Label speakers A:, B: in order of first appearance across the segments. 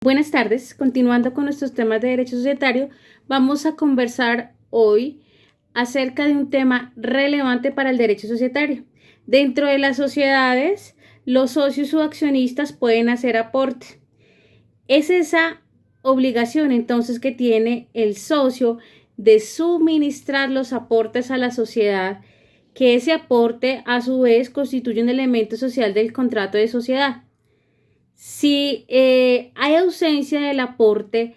A: Buenas tardes, continuando con nuestros temas de derecho societario, vamos a conversar hoy acerca de un tema relevante para el derecho societario. Dentro de las sociedades, los socios o accionistas pueden hacer aporte. Es esa obligación entonces que tiene el socio de suministrar los aportes a la sociedad, que ese aporte a su vez constituye un elemento social del contrato de sociedad. Si hay ausencia del aporte,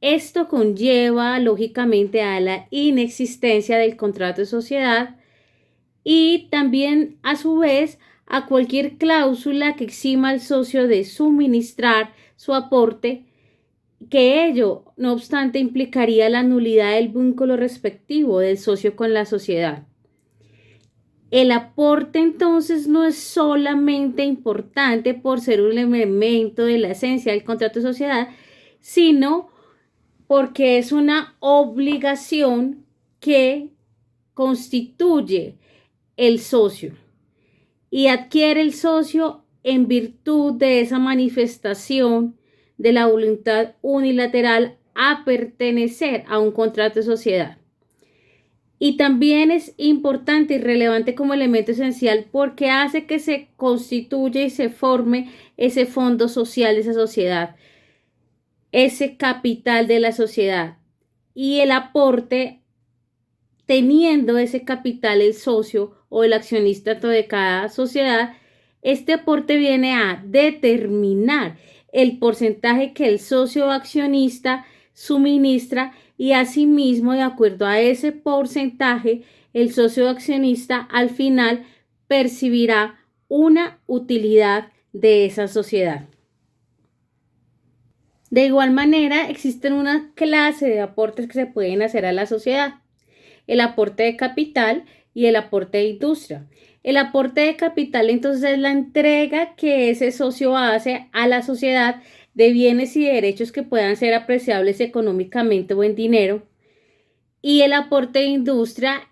A: esto conlleva lógicamente a la inexistencia del contrato de sociedad y también a su vez a cualquier cláusula que exima al socio de suministrar su aporte, que ello, no obstante, implicaría la nulidad del vínculo respectivo del socio con la sociedad. El aporte entonces no es solamente importante por ser un elemento de la esencia del contrato de sociedad, sino porque es una obligación que constituye el socio y adquiere el socio en virtud de esa manifestación de la voluntad unilateral a pertenecer a un contrato de sociedad. Y también es importante y relevante como elemento esencial porque hace que se constituya y se forme ese fondo social de esa sociedad, ese capital de la sociedad. Y el aporte, teniendo ese capital el socio o el accionista de cada sociedad, este aporte viene a determinar el porcentaje que el socio o accionista suministra y asimismo, de acuerdo a ese porcentaje, el socio accionista al final percibirá una utilidad de esa sociedad. De igual manera, existen una clase de aportes que se pueden hacer a la sociedad: el aporte de capital y el aporte de industria. El aporte de capital entonces es la entrega que ese socio hace a la sociedad de bienes y derechos que puedan ser apreciables económicamente o en dinero. Y el aporte de industria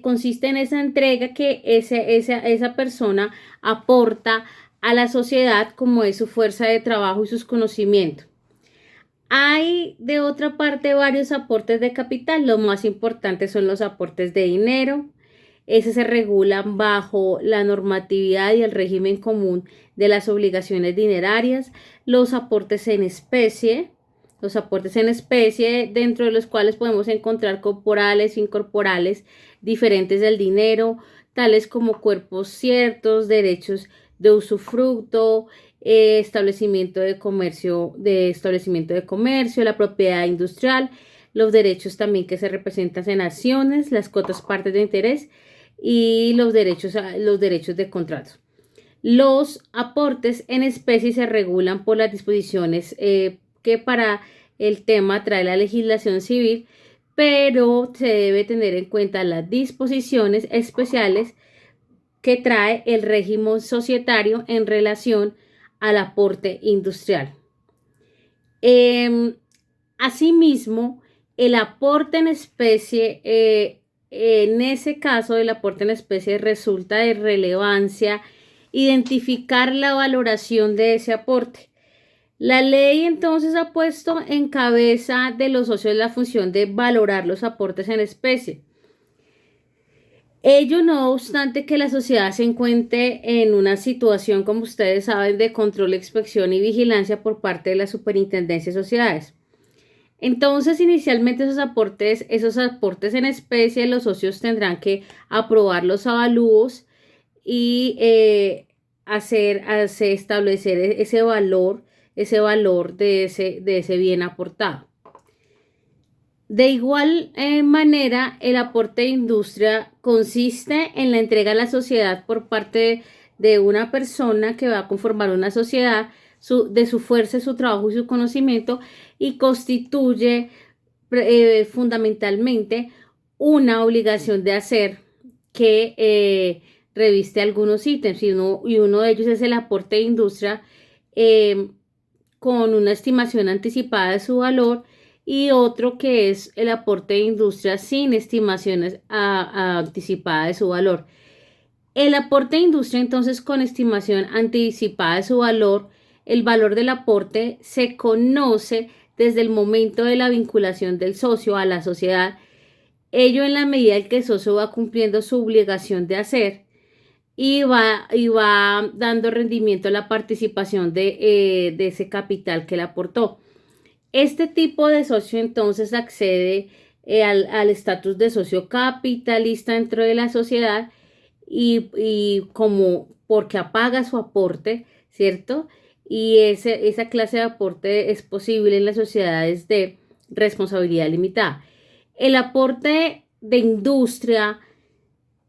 A: consiste en esa entrega que esa persona aporta a la sociedad, como es su fuerza de trabajo y sus conocimientos. Hay de otra parte varios aportes de capital. Los más importantes son los aportes de dinero. Esos se regulan bajo la normatividad y el régimen común de las obligaciones dinerarias. Los aportes en especie, dentro de los cuales podemos encontrar corporales, incorporales, diferentes del dinero, tales como cuerpos ciertos, derechos de usufructo, establecimiento de comercio, la propiedad industrial, los derechos también que se representan en acciones, las cuotas partes de interés y los derechos de contrato. Los aportes en especie se regulan por las disposiciones que para el tema trae la legislación civil, pero se debe tener en cuenta las disposiciones especiales que trae el régimen societario en relación al aporte industrial. Asimismo, el aporte en especie, en ese caso el aporte en especie resulta de relevancia identificar la valoración de ese aporte. La ley entonces ha puesto en cabeza de los socios la función de valorar los aportes en especie. Ello no obstante que la sociedad se encuentre en una situación, como ustedes saben, de control, inspección y vigilancia por parte de la Superintendencia de Sociedades. Entonces, inicialmente esos aportes en especie, los socios tendrán que aprobar los avalúos y establecer ese valor de ese bien aportado. De igual manera, el aporte de industria consiste en la entrega a la sociedad por parte de una persona que va a conformar una sociedad de su fuerza, su trabajo y su conocimiento, y constituye fundamentalmente una obligación de hacer que reviste algunos ítems, y uno de ellos es el aporte de industria con una estimación anticipada de su valor, y otro que es el aporte de industria sin estimaciones anticipada de su valor. El aporte de industria entonces con estimación anticipada de su valor el valor del aporte se conoce desde el momento de la vinculación del socio a la sociedad, ello en la medida en que el socio va cumpliendo su obligación de hacer y va dando rendimiento a la participación de ese capital que le aportó. Este tipo de socio entonces accede al estatus de socio capitalista dentro de la sociedad y como porque apaga su aporte, ¿cierto? Y esa clase de aporte es posible en las sociedades de responsabilidad limitada. El aporte de industria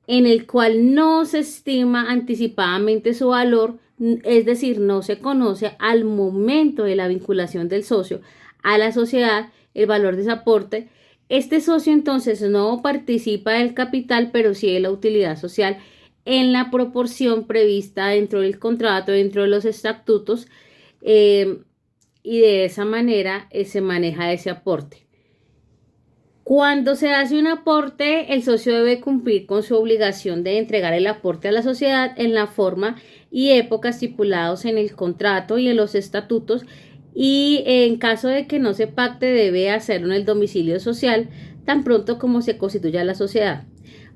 A: en el cual no se estima anticipadamente su valor, es decir, no se conoce al momento de la vinculación del socio a la sociedad el valor de ese aporte. Este socio entonces no participa del capital, pero sí de la utilidad social en la proporción prevista dentro del contrato, dentro de los estatutos, y de esa manera se maneja ese aporte. Cuando se hace un aporte, el socio debe cumplir con su obligación de entregar el aporte a la sociedad en la forma y época estipulados en el contrato y en los estatutos, y en caso de que no se pacte debe hacerlo en el domicilio social tan pronto como se constituya la sociedad.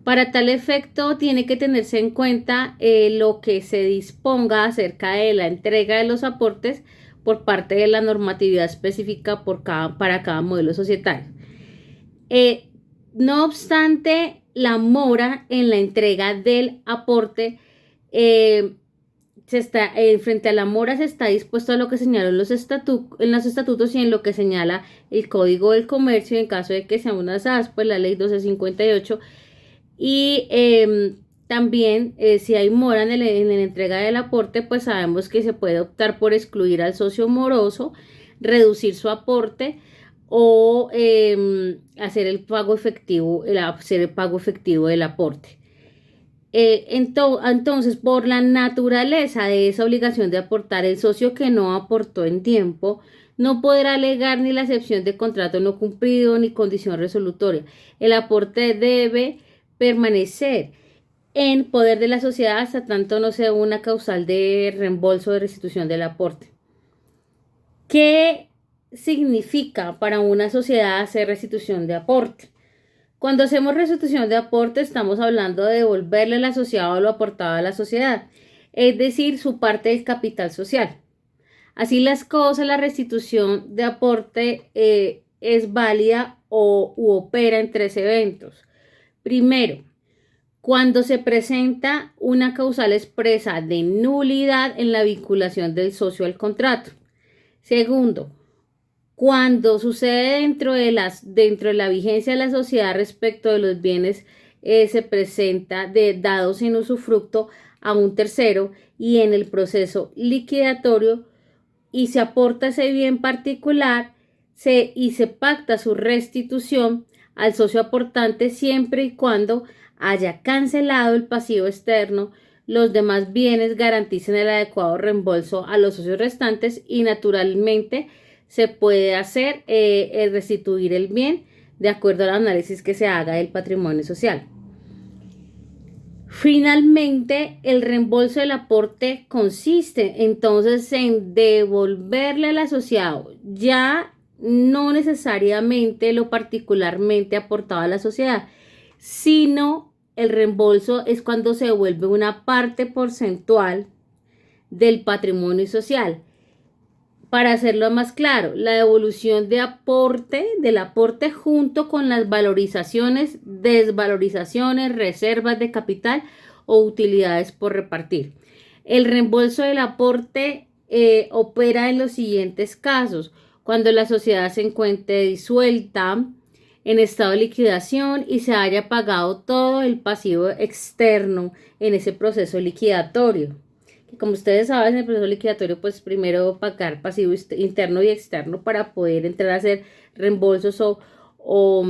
A: Para tal efecto tiene que tenerse en cuenta lo que se disponga acerca de la entrega de los aportes por parte de la normatividad específica para cada modelo societario. No obstante, la mora en la entrega del aporte, frente a la mora se está dispuesto a lo que señaló en los estatutos y en lo que señala el Código del Comercio, en caso de que sean unas pues la Ley 1258, y también si hay mora en la entrega del aporte, pues sabemos que se puede optar por excluir al socio moroso, reducir su aporte o hacer el pago efectivo del aporte. Entonces, por la naturaleza de esa obligación de aportar, el socio que no aportó en tiempo no podrá alegar ni la excepción de contrato no cumplido ni condición resolutoria. El aporte debe permanecer en poder de la sociedad hasta tanto no sea una causal de reembolso o de restitución del aporte. ¿Qué significa para una sociedad hacer restitución de aporte? Cuando hacemos restitución de aporte estamos hablando de devolverle al asociado lo aportado a la sociedad, es decir, su parte del capital social. Así las cosas, la restitución de aporte es válida u opera en 3 eventos. Primero, cuando se presenta una causal expresa de nulidad en la vinculación del socio al contrato. Segundo, cuando sucede dentro de la vigencia de la sociedad respecto de los bienes se presenta dados en usufructo a un tercero y en el proceso liquidatorio y se aporta ese bien particular y se pacta su restitución al socio aportante siempre y cuando haya cancelado el pasivo externo, los demás bienes garanticen el adecuado reembolso a los socios restantes y naturalmente se puede hacer restituir el bien de acuerdo al análisis que se haga del patrimonio social. Finalmente, el reembolso del aporte consiste entonces en devolverle al asociado ya no necesariamente lo particularmente aportado a la sociedad, sino el reembolso es cuando se devuelve una parte porcentual del patrimonio social. Para hacerlo más claro, la devolución del aporte junto con las valorizaciones, desvalorizaciones, reservas de capital o utilidades por repartir. El reembolso del aporte opera en los siguientes casos: cuando la sociedad se encuentre disuelta, en estado de liquidación y se haya pagado todo el pasivo externo en ese proceso liquidatorio. Como ustedes saben, en el proceso liquidatorio, pues primero pagar pasivo interno y externo para poder entrar a hacer reembolsos o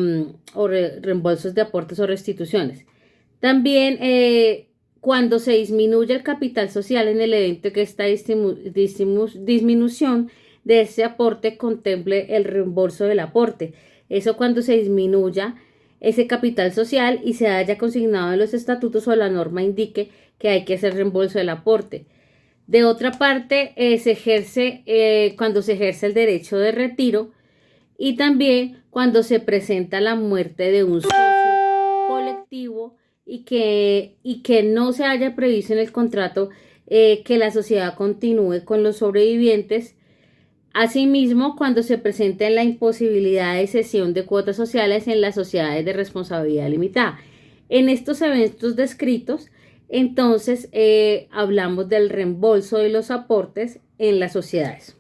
A: reembolsos de aportes o restituciones. También cuando se disminuye el capital social en el evento que esta disminución de ese aporte contemple el reembolso del aporte. Eso cuando se disminuya ese capital social y se haya consignado en los estatutos o la norma indique que hay que hacer reembolso del aporte. De otra parte, se ejerce cuando se ejerce el derecho de retiro y también cuando se presenta la muerte de un socio colectivo y que no se haya previsto en el contrato que la sociedad continúe con los sobrevivientes. Asimismo, cuando se presenta la imposibilidad de cesión de cuotas sociales en las sociedades de responsabilidad limitada. En estos eventos descritos, entonces hablamos del reembolso de los aportes en las sociedades.